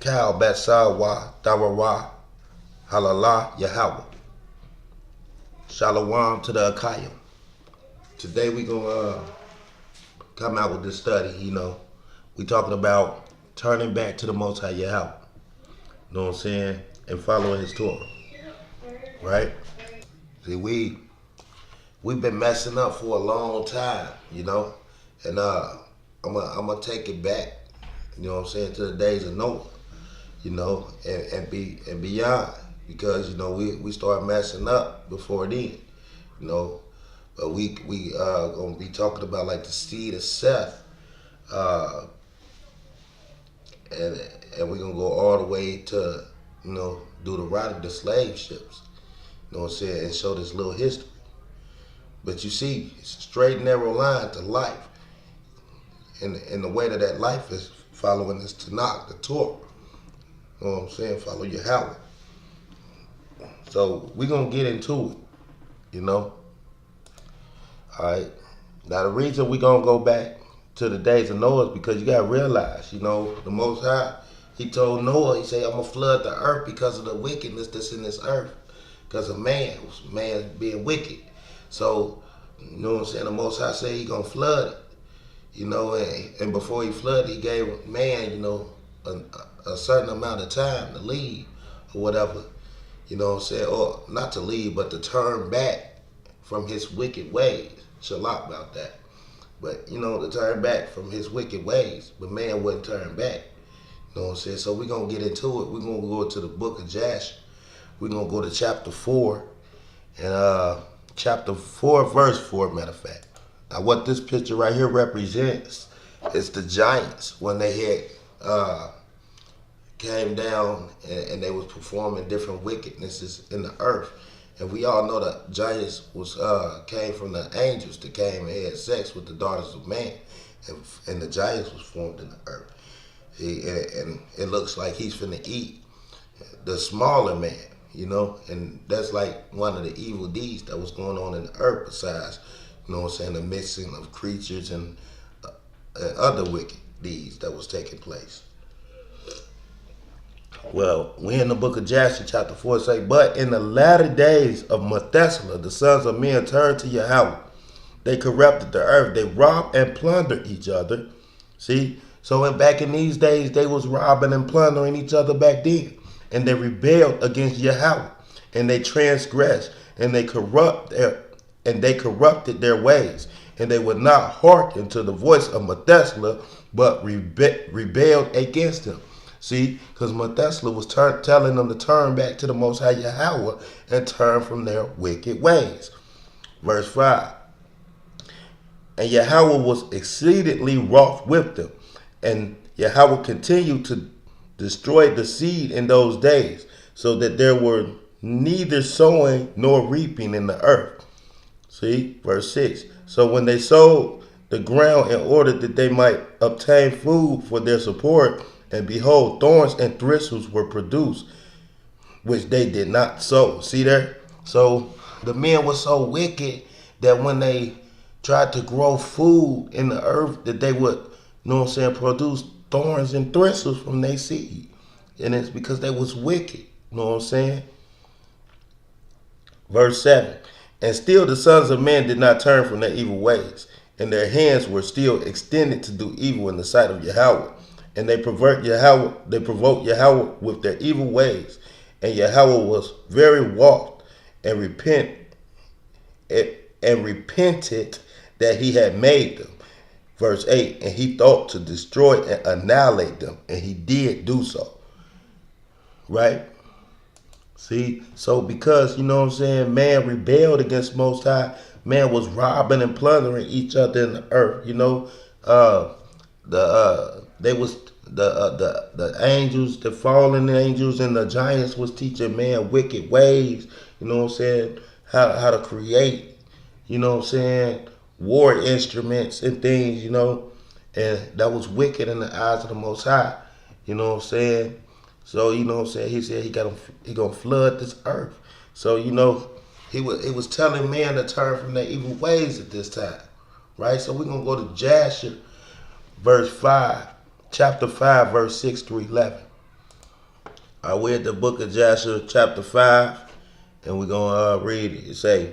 Kal Batsawa Dawara Halala Yahawah. Shalom to the Akayim. Today we gonna come out with this study. We talking about turning back to the Most High Yahawah. You know what I'm saying? And following His Torah, right? See, we've been messing up for a long time, and I'm gonna take it back. You know what I'm saying, to the days of Noah, and beyond, because we start messing up before then, but we gonna be talking about like the seed of Seth, and we're gonna go all the way to do the route of the slave ships, you know what I'm saying, and show this little history. But you see, it's a straight narrow line to life, and the way that life is following this Tanakh, the Torah. You know what I'm saying? Follow Yahawah. So we're going to get into it, All right. Now, the reason we're going to go back to the days of Noah is because you got to realize, the Most High, He told Noah, He said, I'm going to flood the earth because of the wickedness that's in this earth, because of man being wicked. So, you know what I'm saying? The Most High said He going to flood it, and before He flooded, He gave man, a certain amount of time to leave or whatever, you know what I'm saying, or not to leave, but to turn back from his wicked ways. Shalak about that. But, to turn back from his wicked ways, but man wouldn't turn back. You know what I'm saying? So we're going to get into it. We're going to go to the book of Jasher. We're going to go to chapter 4, and chapter 4, verse 4, matter of fact. Now, what this picture right here represents is the giants when they had came down and they was performing different wickednesses in the earth. And we all know that giants came from the angels that came and had sex with the daughters of man. And the giants was formed in the earth. And it looks like he's finna eat the smaller man, and that's like one of the evil deeds that was going on in the earth, besides, the mixing of creatures and other wicked deeds that was taking place. Well, we in the book of Jasher, chapter 4, say, but in the latter days of Methuselah, the sons of men turned to Yahawah. They corrupted the earth. They robbed and plundered each other. See? So back in these days, they was robbing and plundering each other back then. And they rebelled against Yahawah. And they transgressed. And they corrupted their ways. And they would not hearken to the voice of Methuselah, but rebelled against him. See, because Methuselah was telling them to turn back to the Most High Yahawah and turn from their wicked ways. Verse 5. And Yahawah was exceedingly wroth with them. And Yahawah continued to destroy the seed in those days, so that there were neither sowing nor reaping in the earth. See, verse 6. So when they sowed the ground in order that they might obtain food for their support, and behold, thorns and thistles were produced, which they did not sow. See there? So the men were so wicked that when they tried to grow food in the earth, that they would, produce thorns and thistles from their seed. And it's because they was wicked. You know what I'm saying? Verse 7. And still the sons of men did not turn from their evil ways, and their hands were still extended to do evil in the sight of Yahawah. And they provoked Yahawah with their evil ways. And Yahawah was very wroth and repented that he had made them. Verse 8, and he thought to destroy and annihilate them, and he did do so. Right? See? So because, man rebelled against Most High, man was robbing and plundering each other in the earth, the angels, the fallen angels and the giants was teaching man wicked ways, how to create, war instruments and things, and that was wicked in the eyes of the Most High, So, he said he gonna flood this earth. So, he was telling man to turn from their evil ways at this time, right? So we're gonna go to Jasher, chapter 5, verse 6 through 11. I read the book of Joshua chapter 5, and we're going to read it. It say,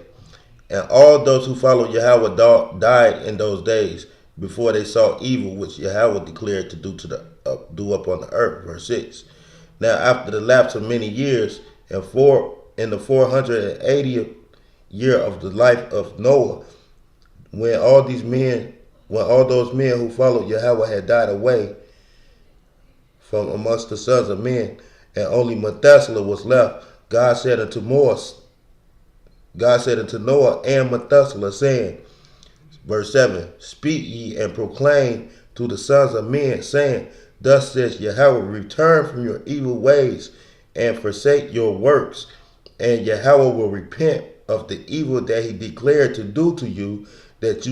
and all those who followed Yahawah died in those days before they saw evil which Yahawah declared to do upon the earth. Verse 6. Now after the lapse of many years, and in the 480th year of the life of Noah, when all those men who followed Yahawah had died away from amongst the sons of men, and only Methuselah was left, God said unto Noah and Methuselah, saying, verse 7, speak ye and proclaim to the sons of men, saying, thus says Yahawah, return from your evil ways and forsake your works, and Yahawah will repent of the evil that he declared to do to you, that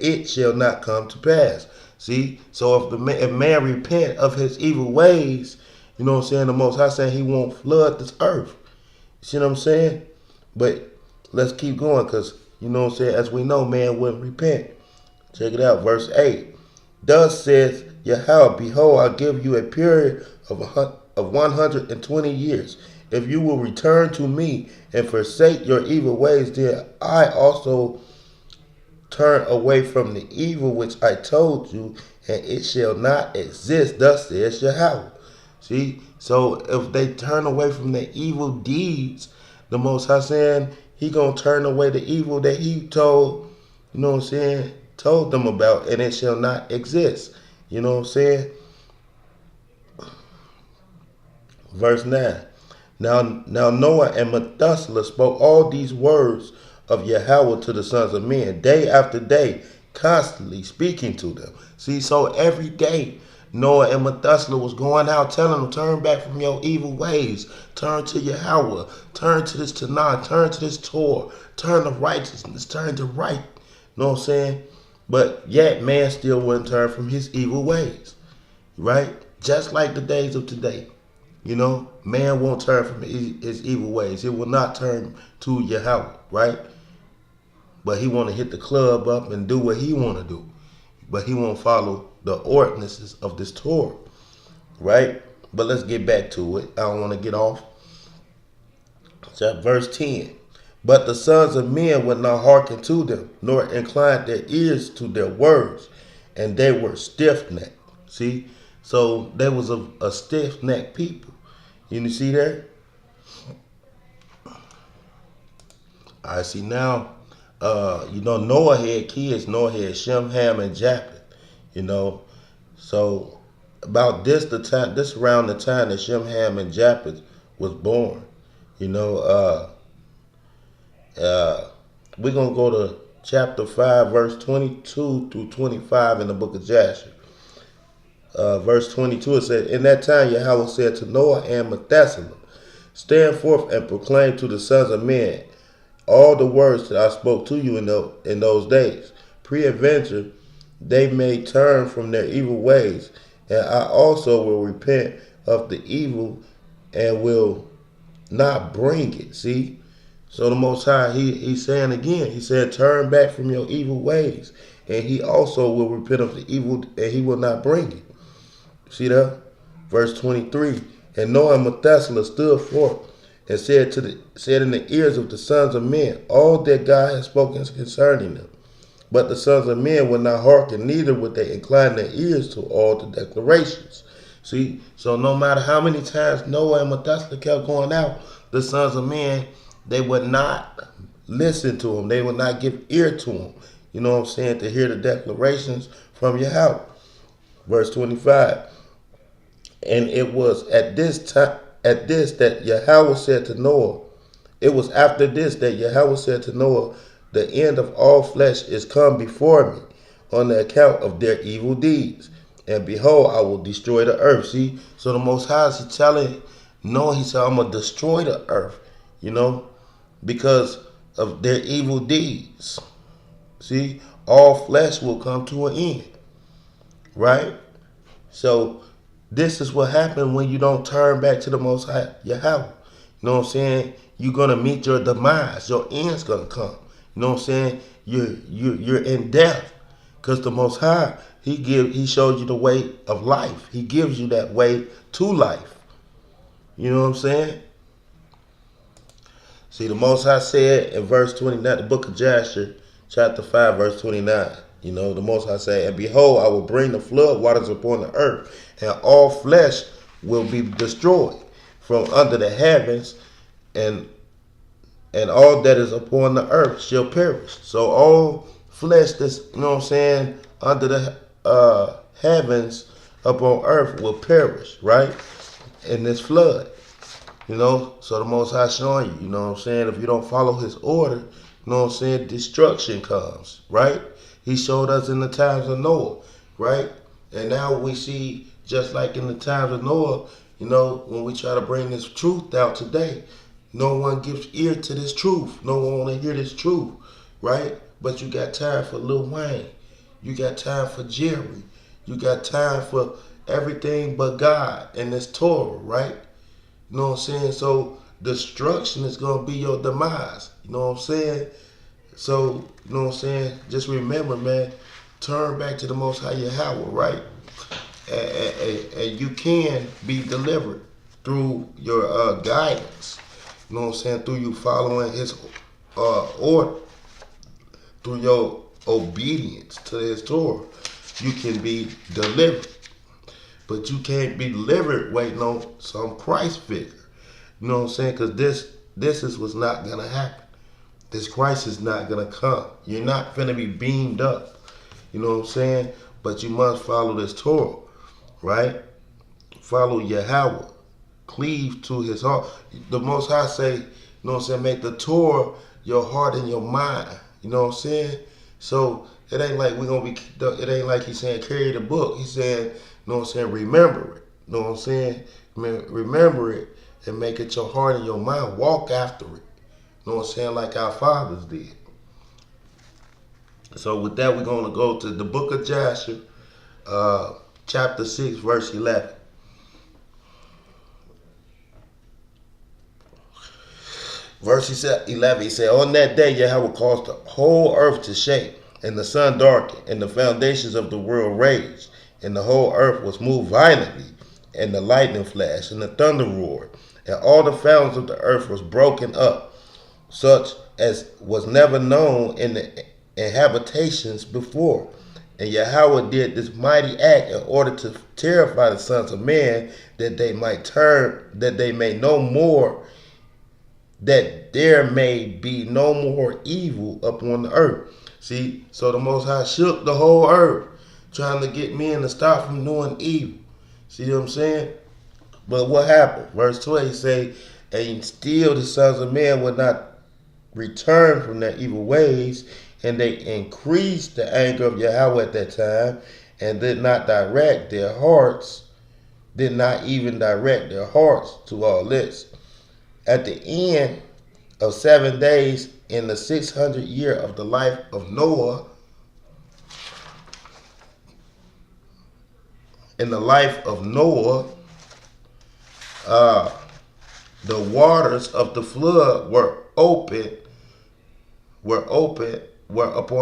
it shall not come to pass. See, so if man repent of his evil ways, you know what I'm saying, the Most High saying he won't flood this earth. You see what I'm saying? But let's keep going, because, you know what I'm saying, as we know, man wouldn't repent. Check it out, verse 8. Thus says Yahawah, behold, I give you a period of 120 years. If you will return to me and forsake your evil ways, then I also turn away from the evil which I told you, and it shall not exist. Thus says Yahawah. See, so if they turn away from the evil deeds, the Most High saying he gonna turn away the evil that he told, you know what I'm saying, told them about, and it shall not exist. You know what I'm saying? Verse 9. Now Noah and Methuselah spoke all these words of Yahawah to the sons of men, day after day, constantly speaking to them. See, so every day Noah and Methuselah was going out telling them, turn back from your evil ways, turn to Yahawah, turn to this Tanakh, turn to this Torah, turn to righteousness, turn to right. You know what I'm saying? But yet man still wouldn't turn from his evil ways, right? Just like the days of today. You know, man won't turn from his evil ways. He will not turn to Yahawah, right? But he want to hit the club up and do what he want to do. But he won't follow the ordinances of this Torah, right? But let's get back to it. I don't want to get off. So verse 10. But the sons of men would not hearken to them, nor incline their ears to their words, and they were stiff-necked. See? So they was a stiff-necked people. You see there? I see now. You know, Noah had kids. Noah had Shem, Ham, and Japheth. You know, so about this around the time that Shem, Ham, and Japheth was born. You know, we're gonna go to chapter 5, verse 22 through 25 in the book of Joshua. Verse 22, it said, in that time Yahawah said to Noah and Methuselah, stand forth and proclaim to the sons of men all the words that I spoke to you in those days. Pre-adventure, they may turn from their evil ways, and I also will repent of the evil and will not bring it. See? So the Most High, he's saying again, he said, turn back from your evil ways, and he also will repent of the evil, and he will not bring it. See that? Verse 23, and Noah and Methuselah stood forth and said in the ears of the sons of men all that God had spoken concerning them. But the sons of men would not hearken, neither would they incline their ears to all the declarations. See, so no matter how many times Noah and Methuselah kept going out, the sons of men, they would not listen to him. They would not give ear to him. You know what I'm saying? To hear the declarations from Yahawah. Verse 25. And it was at this that Yahawah said to Noah, it was after this that Yahawah said to Noah, the end of all flesh is come before me on the account of their evil deeds. And behold, I will destroy the earth. See, so the Most High is telling Noah, he said, I'm going to destroy the earth, you know, because of their evil deeds. See, all flesh will come to an end, right? So this is what happened when you don't turn back to the Most High Yahawah. You know what I'm saying? You're gonna meet your demise. Your end's gonna come. You know what I'm saying? You're in death, because the Most High, He shows you the way of life. He gives you that way to life. You know what I'm saying? See, the Most High said in verse 29, the book of Jasher, chapter 5, verse 29. You know, the Most High said, and behold, I will bring the flood waters upon the earth, and all flesh will be destroyed from under the heavens, and all that is upon the earth shall perish. So all flesh that's, you know what I'm saying, under the heavens upon earth will perish, right? In this flood. You know, so the Most High showing you, you know what I'm saying, if you don't follow his order, you know what I'm saying, destruction comes, right? He showed us in the times of Noah, right? And now we see, just like in the times of Noah, you know, when we try to bring this truth out today, no one gives ear to this truth. No one want to hear this truth, right? But you got time for Lil Wayne. You got time for Jerry. You got time for everything but God and this Torah, right? You know what I'm saying? So destruction is going to be your demise. You know what I'm saying? So, you know what I'm saying? Just remember, man, turn back to the Most High Yahawah, right? And you can be delivered through your guidance. You know what I'm saying? Through you following his order. Through your obedience to his Torah. You can be delivered. But you can't be delivered waiting on some Christ figure. You know what I'm saying? Because this is what's not going to happen. This Christ is not going to come. You're not going to be beamed up. You know what I'm saying? But you must follow this Torah, right? Follow Yahawah. Cleave to his heart. The Most High say, you know what I'm saying, make the Torah your heart and your mind. You know what I'm saying? So it ain't like we're going to be, it ain't like he's saying carry the book. He's saying, you know what I'm saying, remember it. You know what I'm saying? Remember it and make it your heart and your mind. Walk after it. You know what I'm saying? Like our fathers did. So with that, we're going to go to the book of Jasher, chapter 6, verse 11. Verse 11, he said, on that day Yahawah caused the whole earth to shake, and the sun darkened, and the foundations of the world raged, and the whole earth was moved violently, and the lightning flashed, and the thunder roared, and all the fountains of the earth was broken up, such as was never known in the habitations before. And Yahawah did this mighty act in order to terrify the sons of man, that they might turn, that they may no more, that there may be no more evil upon the earth. See, so the Most High shook the whole earth, trying to get men to stop from doing evil. See what I'm saying? But what happened? Verse 12 say, and still the sons of men would not return from their evil ways, and they increased the anger of Yahawah at that time, and did not even direct their hearts to all this. At the end of 7 days, in the 600th year of the life of Noah, the waters of the flood were upon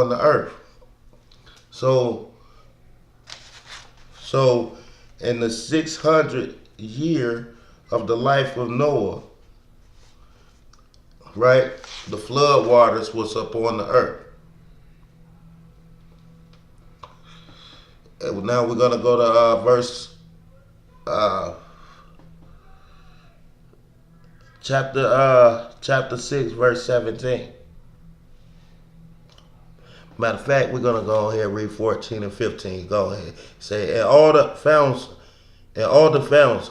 the earth. So in the 600th year of the life of Noah, right, the flood waters was upon the earth. And now we're gonna go to verse chapter 6, verse 17. Matter of fact, we're gonna go ahead and read 14 and 15. Go ahead. Say, and all the fountains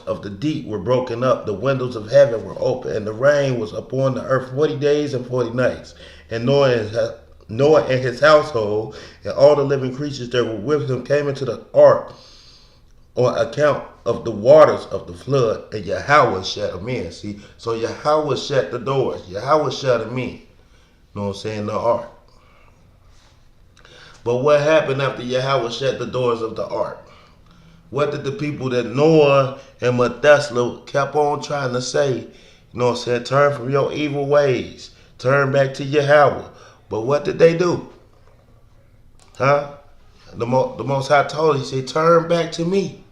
of the deep were broken up, the windows of heaven were open, and the rain was upon the earth 40 days and 40 nights. And Noah and his household and all the living creatures that were with him came into the ark on account of the waters of the flood, and Yahawah shut them in. See, so Yahawah shut the doors. Yahawah shut them in. You know what I'm saying? The ark. But what happened after Yahawah shut the doors of the ark? What did the people that Noah and Methuselah kept on trying to say? You know what I'm saying? Turn from your evil ways. Turn back to Yahawah. But what did they do? Huh? the Most High told, he said, turn back to me.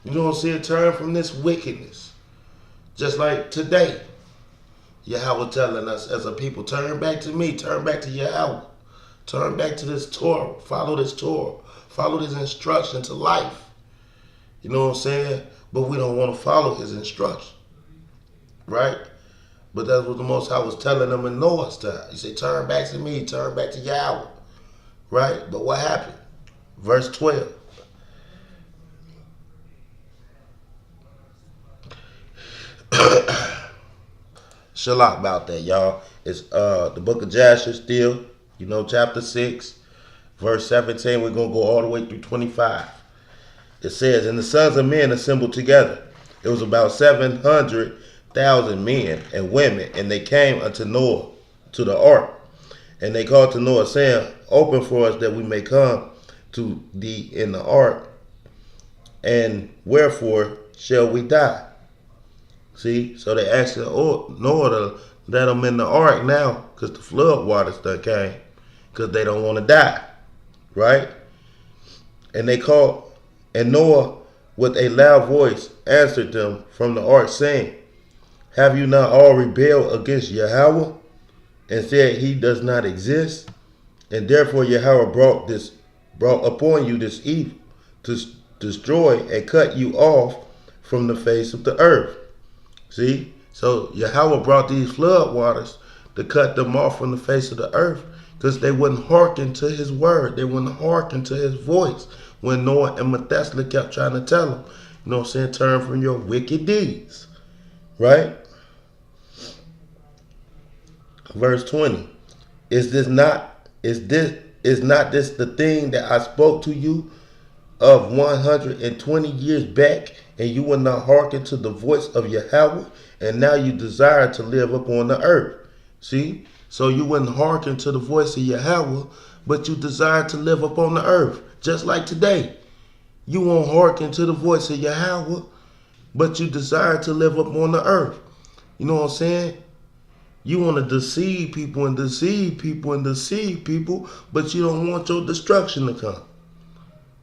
You know what I'm saying? Turn from this wickedness. Just like today, Yahawah telling us as a people, turn back to me, turn back to Yahawah. Turn back to this Torah. Follow this Torah. Follow this instruction to life. You know what I'm saying? But we don't want to follow his instruction. Right? But that's what the Most High was telling them in Noah's time. He said, turn back to me, turn back to Yahweh. Right? But what happened? Verse 12. Shalak about that, y'all. It's the book of Jasher still, chapter 6, verse 17. We're going to go all the way through 25. It says, and the sons of men assembled together. It was about 700,000 men and women, and they came unto Noah to the ark. And they called to Noah, saying, open for us that we may come to thee in the ark, and wherefore shall we die? See, so they asked Noah to let them in the ark now, because the flood waters done came, because they don't want to die, right? And they called, and Noah with a loud voice answered them from the ark, saying, have you not all rebelled against Yahawah, and said he does not exist? And therefore Yahawah brought upon you this evil, to destroy and cut you off from the face of the earth. See, so Yahawah brought these flood waters to cut them off from the face of the earth, because they wouldn't hearken to his word. They wouldn't hearken to his voice when Noah and Methuselah kept trying to tell them, turn from your wicked deeds. Right? Verse 20. Is not this the thing that I spoke to you of 120 years back, and you will not hearken to the voice of Yahawah, and now you desire to live upon the earth? See? So you wouldn't hearken to the voice of Yahawah, but you desire to live upon the earth. Just like today. You won't hearken to the voice of Yahawah, but you desire to live upon the earth. You know what I'm saying? You want to deceive people and deceive people and deceive people, but you don't want your destruction to come.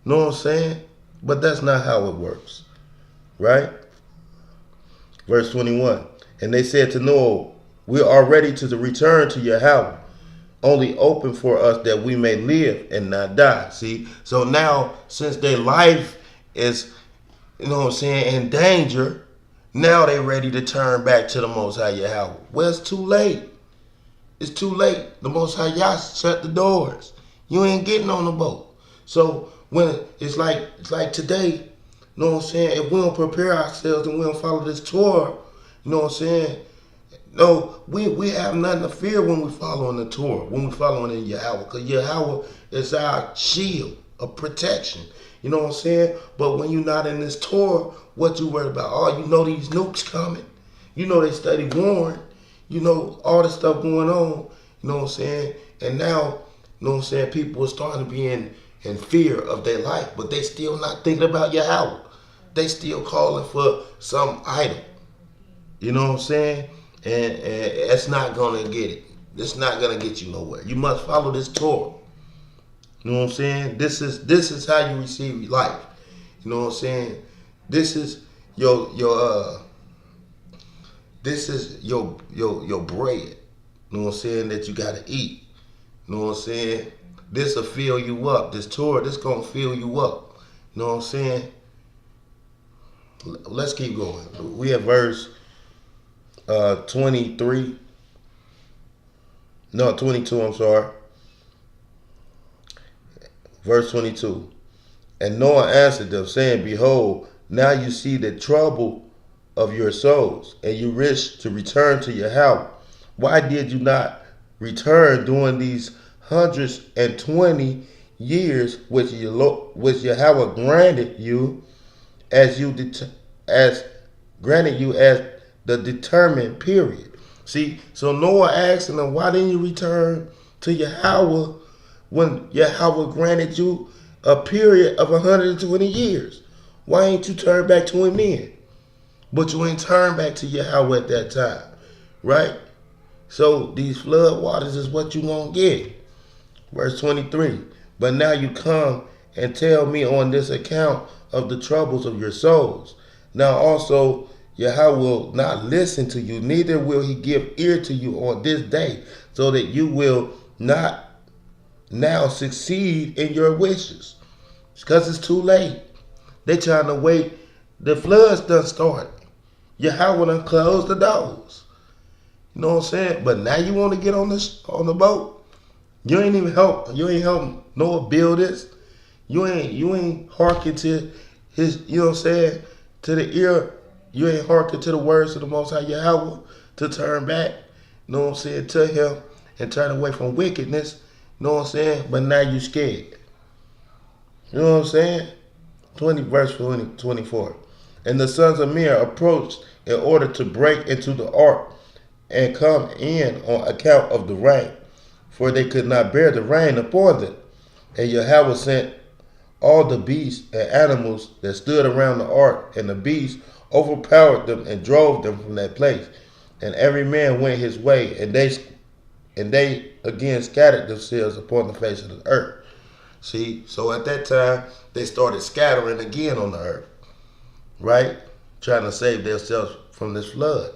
Know what I'm saying? But that's not how it works. Right? Verse 21. And they said to Noah, we are ready to return to Yahawah. Only open for us that we may live and not die. See? So now, since their life is, in danger, now they ready to turn back to the Most High Yahawah. Well, it's too late. It's too late. The Most High Yah shut the doors. You ain't getting on the boat. So when it's like today, if we don't prepare ourselves and we don't follow this Torah, no, we have nothing to fear when we following the Torah, when we following in Yahawah, because Yahawah is our shield of protection. You know what I'm saying? But when you're not in this Torah, what you worried about? Oh, these nukes coming. They study warring. All this stuff going on. You know what I'm saying? And now, people are starting to be in fear of their life, but they still not thinking about Yahawah. They still calling for some idol. You know what I'm saying? And it's not going to get it. It's not going to get you nowhere. You must follow this Torah. You know what I'm saying? This is how you receive life. You know what I'm saying? This is your bread. You know what I'm saying? That you got to eat. You know what I'm saying? This will fill you up. This Torah, this going to fill you up. You know what I'm saying? Let's keep going. We have verse 22, I'm sorry. Verse 22. And Noah answered them, saying, behold, now you see the trouble of your souls, and you wish to return to your house. Why did you not return during these 120 years which Yahawah granted you as the determined period? See, so Noah asking them, why didn't you return to Yahawah when Yahawah granted you a period of 120 years? Why ain't you turn back to him then? But you ain't turned back to Yahawah at that time, right? So these flood waters is what you won't get. Verse 23. But now you come and tell me on this account of the troubles of your souls. Now also Yahweh will not listen to you, neither will he give ear to you on this day, so that you will not now succeed in your wishes. Because it's too late. They trying to wait. The floods done started. Yahweh done closed the doors. You know what I'm saying? But now you want to get on the boat? You ain't even help. You ain't help Noah build this. You ain't hearken to his. You know what I'm saying? To the ear. You ain't hearken to the words of the Most High Yahweh to turn back. You know what I'm saying? To him and turn away from wickedness. You know what I'm saying? But now you scared. You know what I'm saying? 24. And the sons of Men approached in order to break into the ark and come in on account of the rain, for they could not bear the rain upon them. And Yahweh sent all the beasts and animals that stood around the ark, and the beasts overpowered them and drove them from that place. And every man went his way, and they again scattered themselves upon the face of the earth. See, so at that time, they started scattering again on the earth, right? Trying to save themselves from this flood.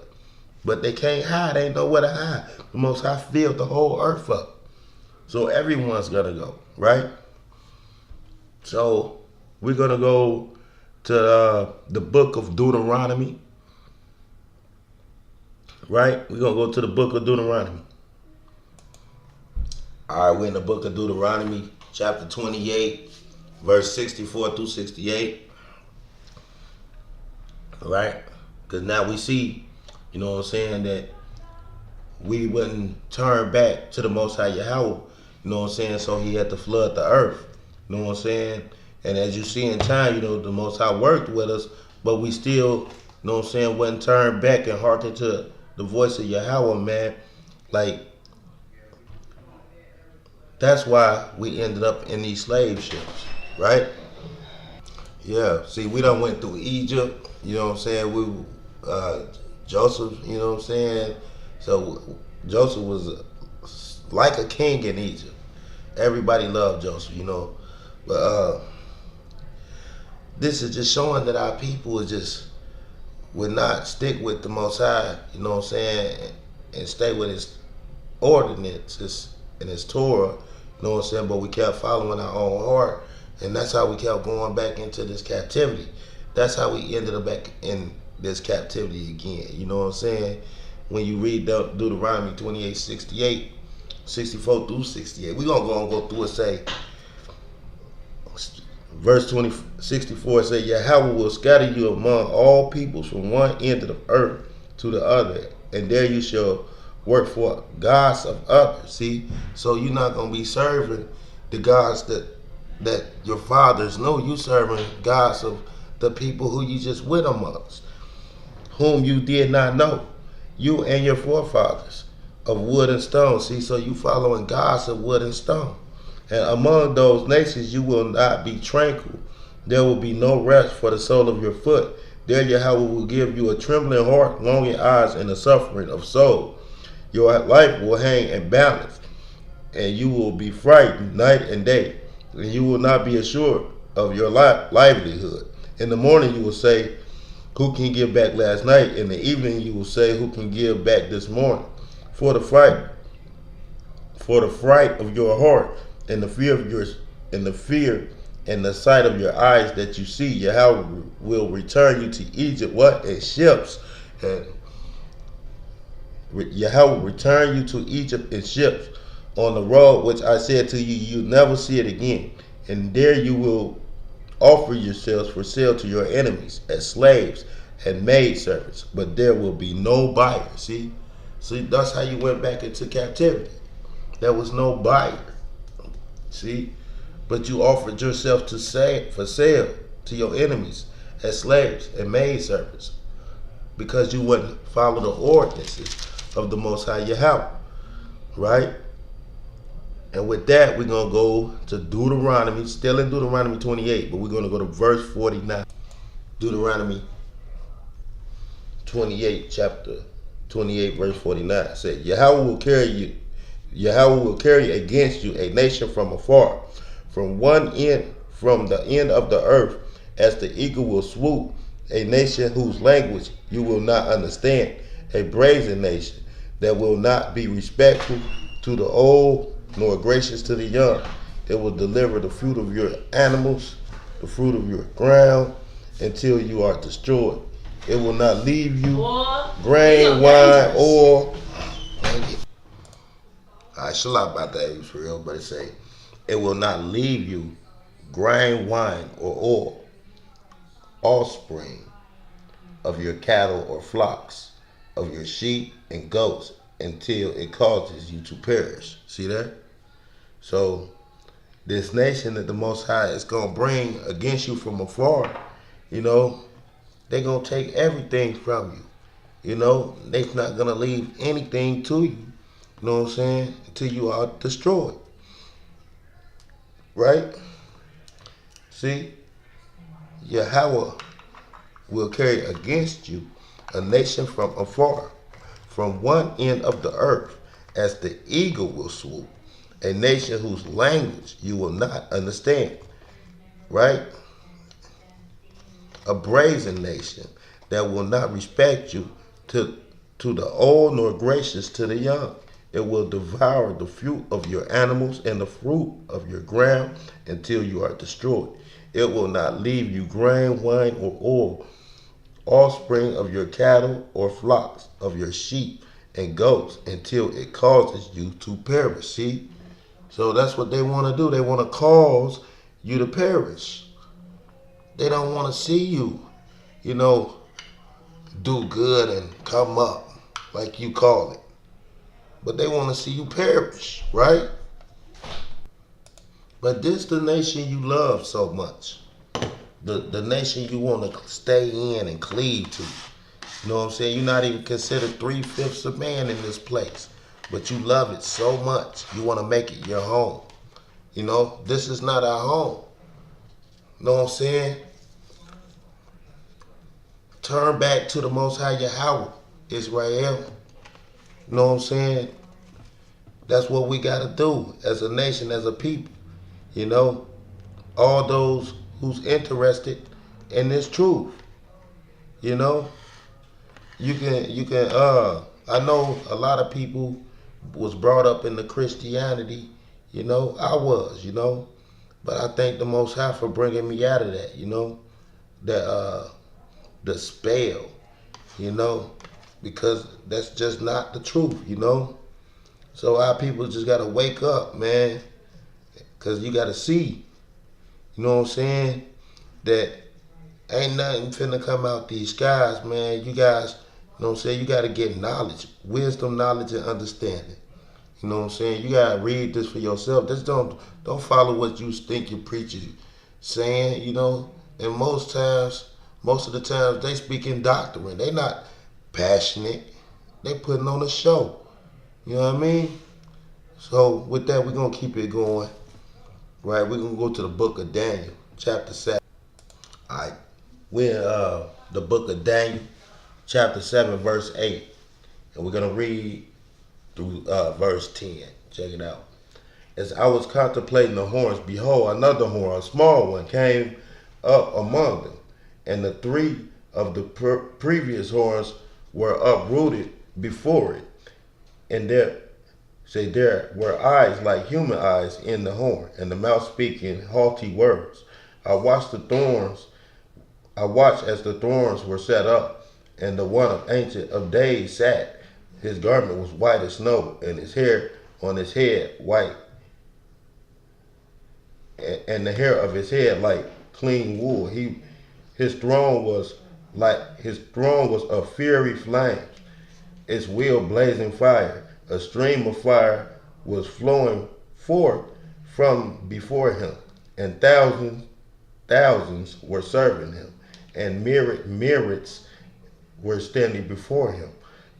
But they can't hide. They ain't nowhere to hide. The Most High filled the whole earth up. So everyone's going to go, right? So we're going to go to the book of Deuteronomy, right? We're going to go to the book of Deuteronomy. All right, we're in the book of Deuteronomy, chapter 28, verse 64 through 68. Right? Because now we see, you know what I'm saying, that we wouldn't turn back to the Most High Yahweh. You know what I'm saying? So he had to flood the earth. You know what I'm saying? And as you see in time, you know, the Most High worked with us, but we still, you know what I'm saying, wouldn't turn back and hearken to the voice of Yahweh, man. Like, that's why we ended up in these slave ships, right? Yeah, see, we done went through Egypt, you know what I'm saying? Joseph, you know what I'm saying? So Joseph was like a king in Egypt. Everybody loved Joseph, you know. But this is just showing that our people would not stick with the Most High, you know what I'm saying, and stay with his ordinances and his Torah, you know what I'm saying, but we kept following our own heart, and that's how we kept going back into this captivity. That's how we ended up back in this captivity again, you know what I'm saying? When you read Deuteronomy 28, 68, 64 through 68, we're going to go through and say, verse 64 say, Yahweh will scatter you among all peoples from one end of the earth to the other, and there you shall work for gods of others. See, so you're not going to be serving the gods that your fathers know. You serving gods of the people who you just went amongst, whom you did not know, you and your forefathers, of wood and stone. See, so you following gods of wood and stone. And among those nations you will not be tranquil. There will be no rest for the sole of your foot. There Yahweh will give you a trembling heart, longing eyes, and a suffering of soul. Your life will hang in balance, and you will be frightened night and day, and you will not be assured of your livelihood. In the morning you will say, who can give back last night? In the evening you will say, who can give back this morning? For the fright of your heart, and the fear and the sight of your eyes that you see, Yahweh will return you to Egypt. What? In ships. And Yahweh will return you to Egypt in ships on the road which I said to you, you'll never see it again. And there you will offer yourselves for sale to your enemies as slaves and maidservants, but there will be no buyer. See, that's how you went back into captivity. There was no buyer. See, but you offered yourself for sale to your enemies as slaves and maidservants, because you wouldn't follow the ordinances of the Most High Yahweh, right? And with that, we're going to go to Deuteronomy, still in Deuteronomy 28, but we're going to go to verse 49. Deuteronomy 28, chapter 28, verse 49 said, Yahweh will carry against you a nation from afar, from the end of the earth, as the eagle will swoop, a nation whose language you will not understand, a brazen nation that will not be respectful to the old nor gracious to the young. It will deliver the fruit of your animals, the fruit of your ground, until you are destroyed. It will not leave you grain, wine, oil. I should lie about that Israel, but it say, it will not leave you grain, wine, or oil, offspring of your cattle or flocks, of your sheep and goats, until it causes you to perish. See that? So this nation that the Most High is going to bring against you from afar, you know, they're going to take everything from you. You know, they're not going to leave anything to you. You know what I'm saying? Until you are destroyed. Right? See? Yahawah will carry against you a nation from afar, from one end of the earth, as the eagle will swoop, a nation whose language you will not understand. Right? A brazen nation that will not respect you to the old nor gracious to the young. It will devour the fruit of your animals and the fruit of your ground until you are destroyed. It will not leave you grain, wine, or oil, offspring of your cattle or flocks, of your sheep and goats, until it causes you to perish. See? So that's what they want to do. They want to cause you to perish. They don't want to see you, you know, do good and come up, like you call it. But they want to see you perish, right? But this the nation you love so much. The nation you want to stay in and cleave to. You know what I'm saying? You're not even considered 3/5 of man in this place. But you love it so much. You want to make it your home. You know, this is not our home. You know what I'm saying? Turn back to the Most High Yahawah, Israel. You know what I'm saying? That's what we got to do as a nation, as a people. You know, all those who's interested in this truth. You know, you can. I know a lot of people was brought up in the Christianity. You know, I was. You know, but I thank the Most High for bringing me out of that. You know, the spell. You know, because that's just not the truth. You know. So our people just got to wake up, man, because you got to see, you know what I'm saying, that ain't nothing finna come out these skies, man. You guys, you know what I'm saying, you got to get knowledge, wisdom, knowledge, and understanding. You know what I'm saying? You got to read this for yourself. Just don't follow what you think your preacher saying, you know. And most of the times, they speak in doctrine. They not passionate. They putting on a show. You know what I mean? So with that, we're going to keep it going. Right? We're going to go to the book of Daniel, chapter 7. All right. We're in the book of Daniel, chapter 7, verse 8. And we're going to read through verse 10. Check it out. As I was contemplating the horns, behold, another horn, a small one, came up among them. And the three of the previous horns were uprooted before it. And there were eyes like human eyes in the horn, and the mouth speaking haughty words. I watched as the thorns were set up, and the one of Ancient of Days sat. His garment was white as snow, and his hair on his head white, and the hair of his head like clean wool. His throne was of fiery flames, its wheel blazing fire. A stream of fire was flowing forth from before him, and thousands were serving him, and myriads were standing before him.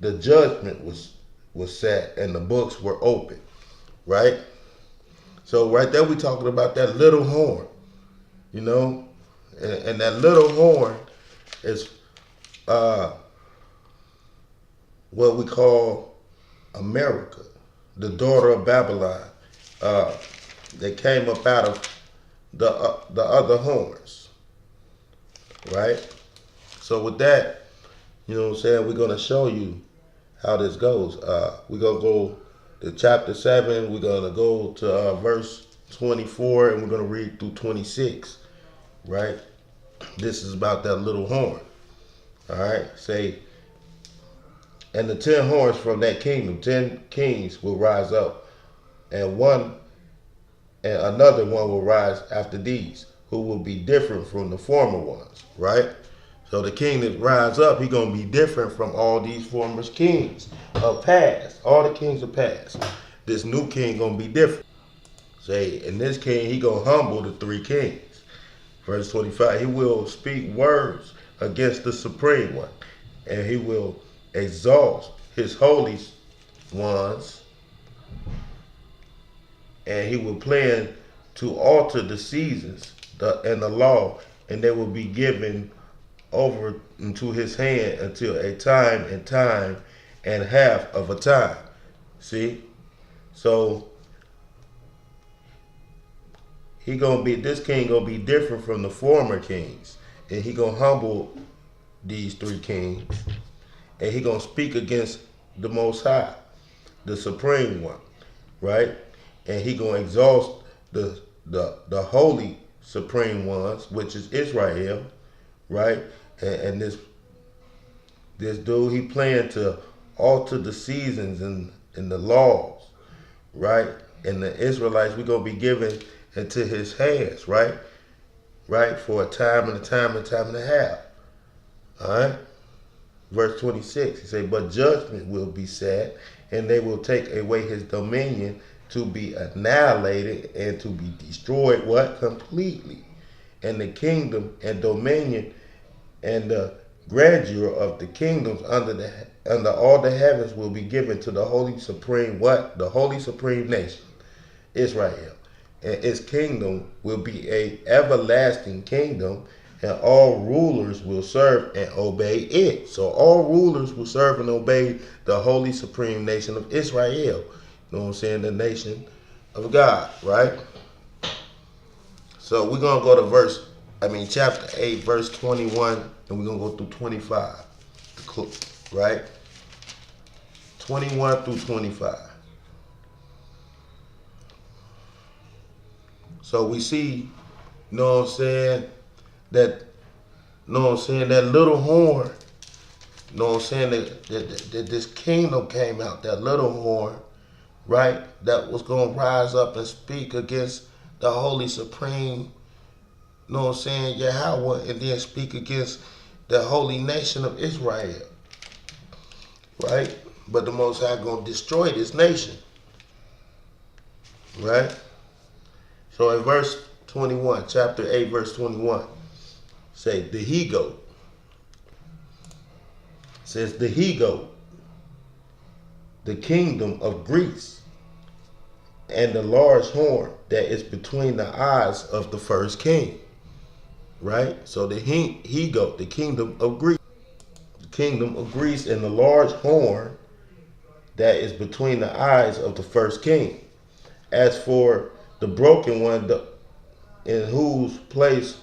The judgment was set, and the books were open. Right? So right there we talking about that little horn, you know, and that little horn is what we call America, the daughter of Babylon. They came up out of the other horns, right? So with that, you know what I'm saying, we're gonna show you how this goes. We're gonna go to chapter 7. We're gonna go to verse 24, and we're gonna read through 26, right? This is about that little horn. All right, say, and the 10 horns from that kingdom, 10 kings will rise up, and another one will rise after these, who will be different from the former ones, right? So the king that rise up, he gonna be different from all these former kings of past. All the kings of past. This new king gonna be different. Say, and this king, he gonna humble the 3 kings. Verse 25, he will speak words against the supreme one, and he will exalt his holy ones, and he will plan to alter the seasons and the law, and they will be given over into his hand until a time and half of a time. See? So this king gonna be different from the former kings. And he gonna humble these 3 kings. And he gonna speak against the Most High, the Supreme One, right? And he gonna exalt the holy Supreme Ones, which is Israel, right? And this dude, he planned to alter the seasons and the laws, right? And the Israelites, we're gonna be given into his hands, right? Right, for a time and a half. All right. Verse 26, he said, but judgment will be set, and they will take away his dominion to be annihilated and to be destroyed, what? Completely. And the kingdom and dominion and the grandeur of the kingdoms under all the heavens will be given to the holy supreme, what? The holy supreme nation, Israel. And its kingdom will be a everlasting kingdom, and all rulers will serve and obey it. So all rulers will serve and obey the holy supreme nation of Israel. You know what I'm saying? The nation of God, right? So we're gonna go to chapter 8, verse 21, and we're gonna go through 25. Right? 21 through 25. So we see, you know what I'm saying, that little horn, you know what I'm saying, that this kingdom came out, that little horn, right, that was going to rise up and speak against the Holy Supreme, you know what I'm saying, Yahawah, and then speak against the holy nation of Israel, right? But the Most High going to destroy this nation, right? So in verse 21, chapter 8, verse 21, say, the he-goat. Says, the he-goat, the kingdom of Greece, and the large horn that is between the eyes of the first king. Right? So the he-goat, the kingdom of Greece. The kingdom of Greece and the large horn that is between the eyes of the first king. As for the broken one, in whose place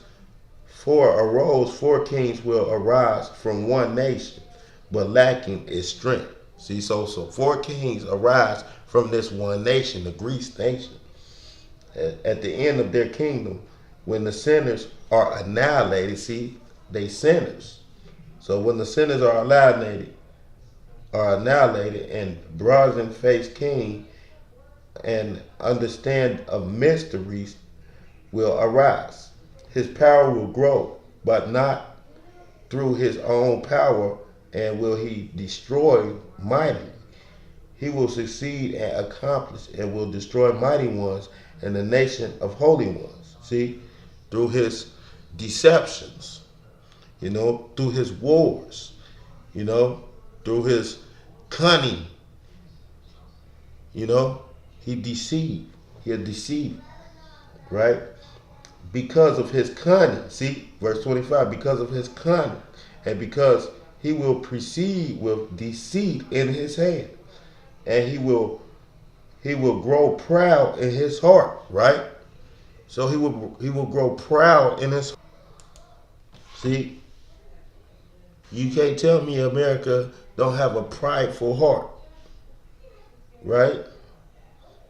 4 kings will arise from one nation, but lacking its strength. See, so 4 kings arise from this one nation, the Greece nation. At the end of their kingdom, when the sinners are annihilated, see, they sinners. So when the sinners are annihilated, and brazen-faced king and understand of mysteries will arise. His power will grow, but not through his own power, and will he destroy mighty. He will succeed and accomplish and will destroy mighty ones and the nation of holy ones. See, through his deceptions, through his wars, through his cunning, he deceived. He'll deceive, right? Because of his cunning. See, verse 25, because of his cunning, and because he will proceed with deceit in his hand, and he will grow proud in his heart, right? So he will grow proud in his. See, you can't tell me America don't have a prideful heart, right?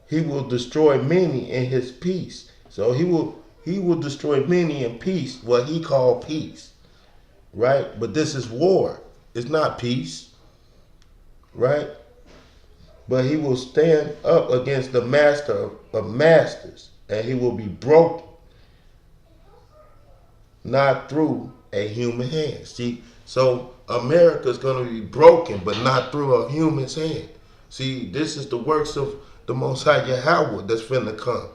He will destroy many in his peace. So he will destroy many in peace, what he called peace, right? But this is war. It's not peace, right? But he will stand up against the master of masters, and he will be broken, not through a human hand. See, so America's going to be broken, but not through a human's hand. See, this is the works of the Most High Yahawah that's finna come,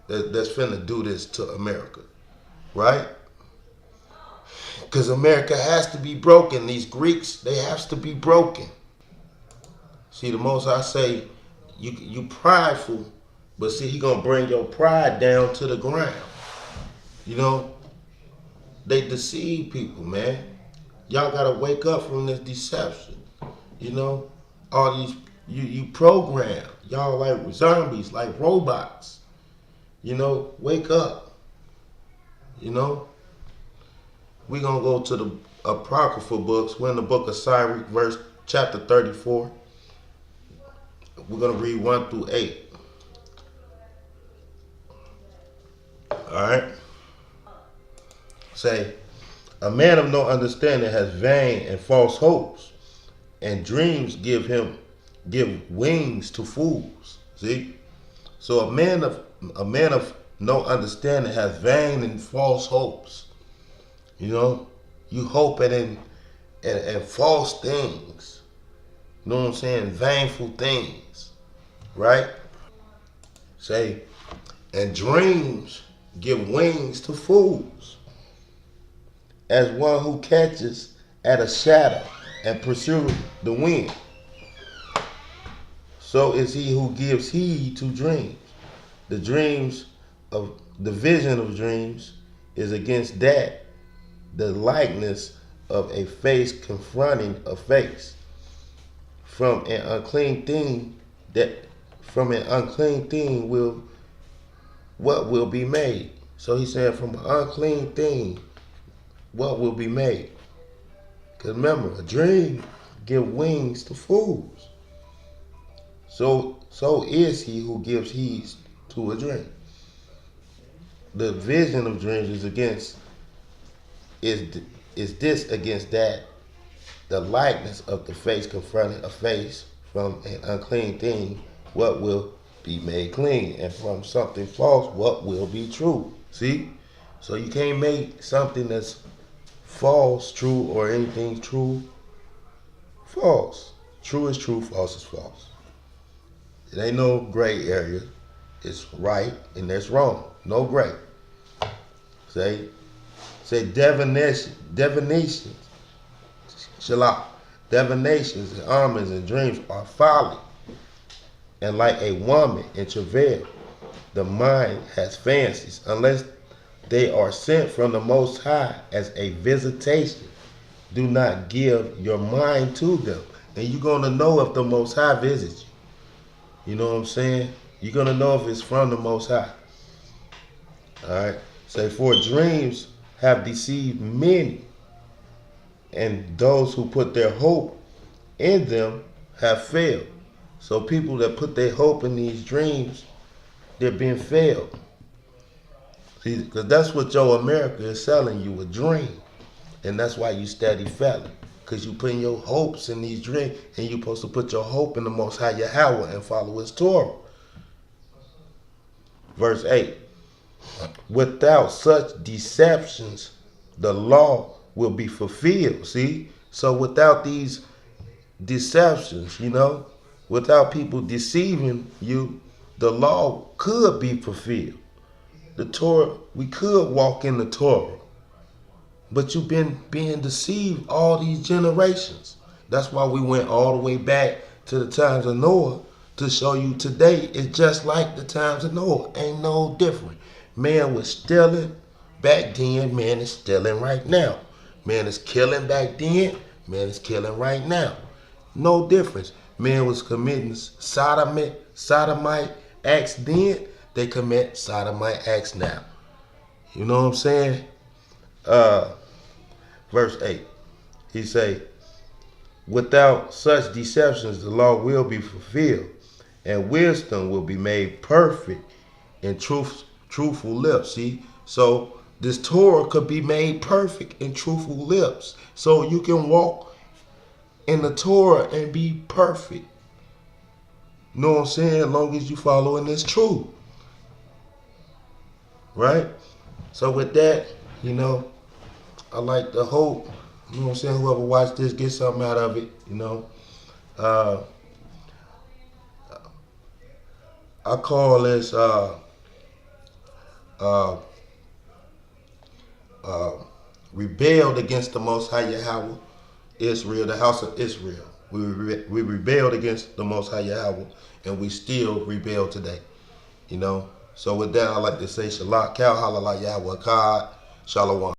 that's finna do this to America, right? Because America has to be broken. These Greeks, they have to be broken. See, the Most High say, you prideful, but see, he gonna bring your pride down to the ground. You know, they deceive people, man. Y'all gotta wake up from this deception. You know, all these you program y'all like zombies, like robots. You know, wake up. You know, we gonna go to the apocryphal books. We're in the book of Sirach, verse chapter 34. We're gonna read 1 through 8. All right. Say, a man of no understanding has vain and false hopes, and dreams give wings to fools. See? So a man of no understanding has vain and false hopes. You know, you hoping in false things. You know what I'm saying? Vainful things. Right? Say, and dreams give wings to fools. As one who catches at a shadow and pursues the wind, so is he who gives heed to dreams. The vision of dreams is against that, the likeness of a face confronting a face. From an unclean thing what will be made. So he said, from an unclean thing, what will be made? Because remember, a dream give wings to fools. So is he who gives heed to a dream. The vision of dreams is this against that, the likeness of the face confronting a face. From an unclean thing, what will be made clean? And from something false, what will be true? See? So you can't make something that's false true, or anything true false. True is true, false is false. It ain't no gray area. It's right and that's wrong. No gray. Say divinations, shalak. Divinations and omens and dreams are folly. And like a woman in travail, the mind has fancies, unless they are sent from the Most High as a visitation. Do not give your mind to them. And you're going to know if the Most High visits you. You know what I'm saying? You're going to know if it's from the Most High. All right? Say, for dreams have deceived many, and those who put their hope in them have failed. So people that put their hope in these dreams, they're being failed. See, because that's what your America is selling you, a dream. And that's why you steady failing. Because you putting your hopes in these dreams, and you're supposed to put your hope in the Most High Yahawah and follow his Torah. Verse 8. Without such deceptions, the law will be fulfilled. See? So without these deceptions, without people deceiving you, the law could be fulfilled. The Torah, we could walk in the Torah. But you've been being deceived all these generations. That's why we went all the way back to the times of Noah, to show you today it's just like the times of Noah. Ain't no different. Man was stealing back then, man is stealing right now. Man is killing back then, man is killing right now. No difference. Man was committing sodomite acts then, they commit sodomite acts now. You know what I'm saying? Verse 8. He say, without such deceptions, the law will be fulfilled, and wisdom will be made perfect in truthful lips. See? So this Torah could be made perfect in truthful lips. So you can walk in the Torah and be perfect. You know what I'm saying? As long as you following this truth. Right? So with that, I like to hope, you know what I'm saying, whoever watched this get something out of it, I call this rebelled against the Most High Yahawah, Israel, the house of Israel. We rebelled against the Most High Yahawah, and we still rebel today. So with that, I like to say Shalak, Kal, Halala, Yahweh, achad, Shalom.